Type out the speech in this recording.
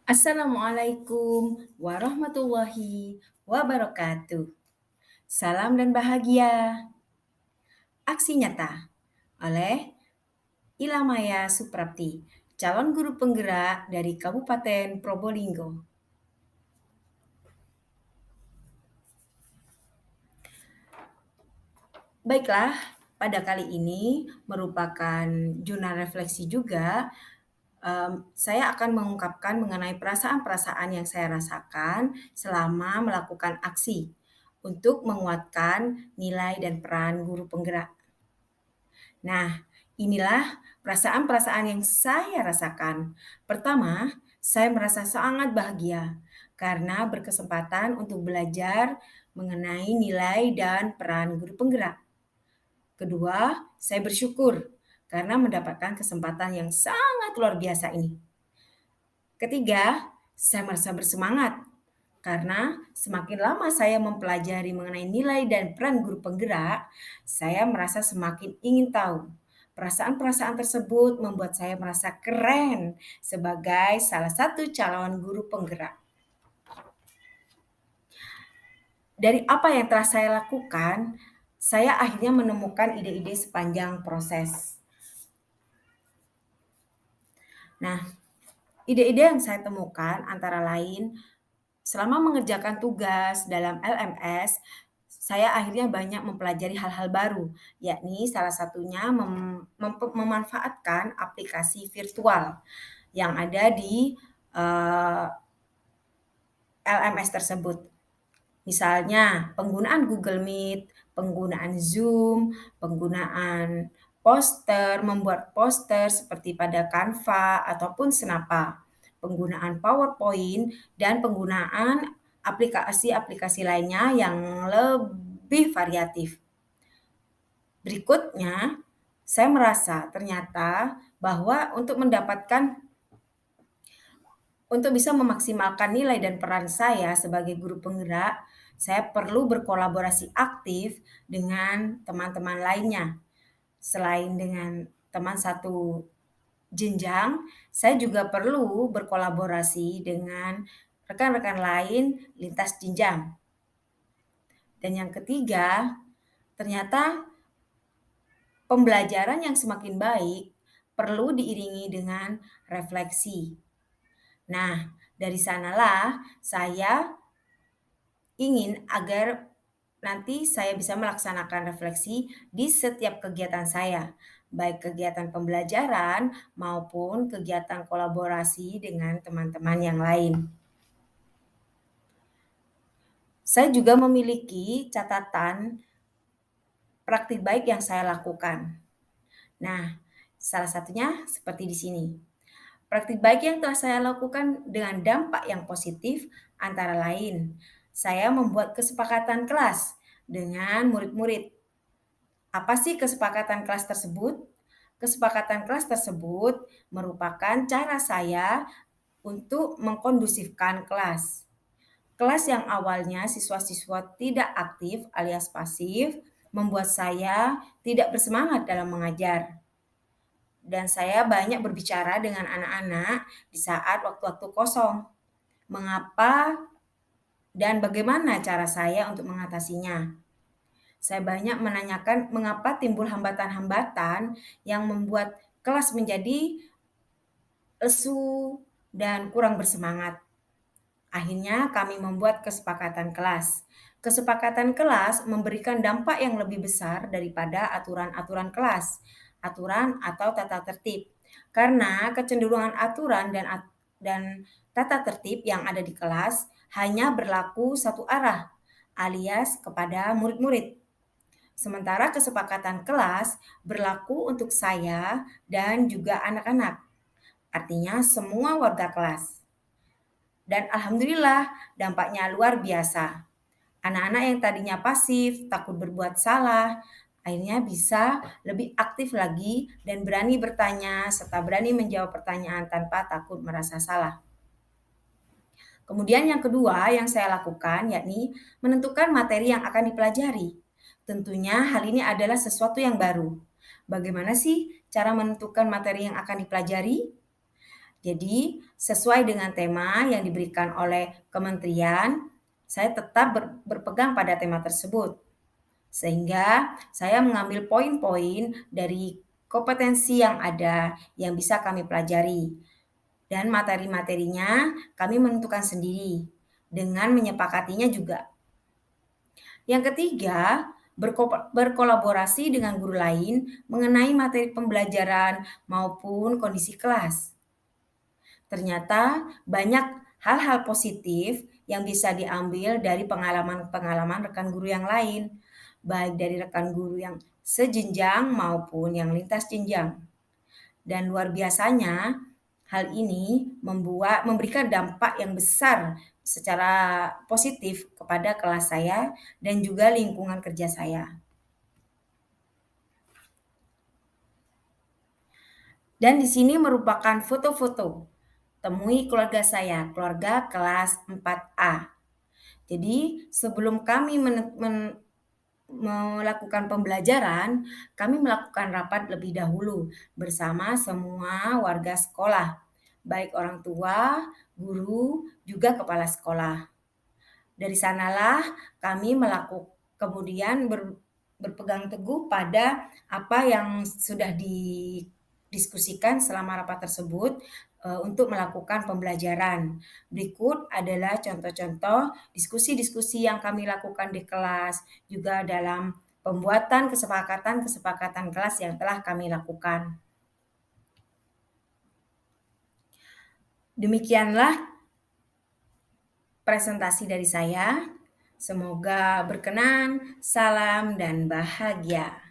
Assalamualaikum warahmatullahi wabarakatuh. Salam dan bahagia. Aksi nyata oleh Ilamaya Suprapti, calon guru penggerak dari Kabupaten Probolinggo. Baiklah, pada kali ini merupakan jurnal refleksi juga. Saya akan mengungkapkan mengenai perasaan-perasaan yang saya rasakan selama melakukan aksi untuk menguatkan nilai dan peran guru penggerak. Nah, inilah perasaan-perasaan yang saya rasakan. Pertama, saya merasa sangat bahagia karena berkesempatan untuk belajar mengenai nilai dan peran guru penggerak. Kedua, saya bersyukur karena mendapatkan kesempatan yang sangat luar biasa ini. Ketiga, saya merasa bersemangat karena semakin lama saya mempelajari mengenai nilai dan peran guru penggerak, saya merasa semakin ingin tahu. Perasaan-perasaan tersebut membuat saya merasa keren sebagai salah satu calon guru penggerak. Dari apa yang telah saya lakukan, saya akhirnya menemukan ide-ide sepanjang proses. Nah, ide-ide yang saya temukan antara lain selama mengerjakan tugas dalam LMS, saya akhirnya banyak mempelajari hal-hal baru, yakni salah satunya memanfaatkan aplikasi virtual yang ada di LMS tersebut. Misalnya penggunaan Google Meet, penggunaan Zoom, penggunaan poster, membuat poster seperti pada Canva ataupun Snappa, penggunaan PowerPoint, dan penggunaan aplikasi-aplikasi lainnya yang lebih variatif. Berikutnya, saya merasa ternyata bahwa untuk bisa memaksimalkan nilai dan peran saya sebagai guru penggerak, saya perlu berkolaborasi aktif dengan teman-teman lainnya. Selain dengan teman satu jenjang, saya juga perlu berkolaborasi dengan rekan-rekan lain lintas jenjang. Dan yang ketiga, ternyata pembelajaran yang semakin baik perlu diiringi dengan refleksi. Nah, dari sanalah saya ingin agar nanti saya bisa melaksanakan refleksi di setiap kegiatan saya, baik kegiatan pembelajaran maupun kegiatan kolaborasi dengan teman-teman yang lain. Saya juga memiliki catatan praktik baik yang saya lakukan. Nah, salah satunya seperti di sini. Praktik baik yang telah saya lakukan dengan dampak yang positif antara lain, saya membuat kesepakatan kelas dengan murid-murid. Apa sih kesepakatan kelas tersebut? Kesepakatan kelas tersebut merupakan cara saya untuk mengkondusifkan kelas. Kelas yang awalnya siswa-siswa tidak aktif alias pasif membuat saya tidak bersemangat dalam mengajar. Dan saya banyak berbicara dengan anak-anak di saat waktu-waktu kosong. Mengapa dan bagaimana cara saya untuk mengatasinya? Saya banyak menanyakan mengapa timbul hambatan-hambatan yang membuat kelas menjadi lesu dan kurang bersemangat. Akhirnya kami membuat kesepakatan kelas. Kesepakatan kelas memberikan dampak yang lebih besar daripada aturan-aturan kelas, aturan atau tata tertib. Karena kecenderungan aturan dan tata tertib yang ada di kelas hanya berlaku satu arah, alias kepada murid-murid. Sementara kesepakatan kelas berlaku untuk saya dan juga anak-anak, artinya semua warga kelas. Dan alhamdulillah dampaknya luar biasa. Anak-anak yang tadinya pasif, takut berbuat salah, akhirnya bisa lebih aktif lagi dan berani bertanya serta berani menjawab pertanyaan tanpa takut merasa salah. Kemudian yang kedua yang saya lakukan yakni menentukan materi yang akan dipelajari. Tentunya hal ini adalah sesuatu yang baru. Bagaimana sih cara menentukan materi yang akan dipelajari? Jadi, sesuai dengan tema yang diberikan oleh kementerian, saya tetap berpegang pada tema tersebut. Sehingga saya mengambil poin-poin dari kompetensi yang ada yang bisa kami pelajari. Dan materi-materinya kami menentukan sendiri dengan menyepakatinya juga. Yang ketiga, berkolaborasi dengan guru lain mengenai materi pembelajaran maupun kondisi kelas. Ternyata banyak hal-hal positif yang bisa diambil dari pengalaman-pengalaman rekan guru yang lain, baik dari rekan guru yang sejenjang maupun yang lintas jenjang. Dan luar biasanya, hal ini memberikan dampak yang besar secara positif kepada kelas saya dan juga lingkungan kerja saya. Dan di sini merupakan foto-foto temui keluarga saya, keluarga kelas 4A. Jadi sebelum kami melakukan pembelajaran, kami melakukan rapat lebih dahulu bersama semua warga sekolah, baik orang tua, guru, juga kepala sekolah. Dari sanalah kami kemudian berpegang teguh pada apa yang sudah didiskusikan selama rapat tersebut, untuk melakukan pembelajaran. Berikut adalah contoh-contoh diskusi-diskusi yang kami lakukan di kelas, juga dalam pembuatan kesepakatan-kesepakatan kelas yang telah kami lakukan. Demikianlah presentasi dari saya. Semoga berkenan, salam, dan bahagia.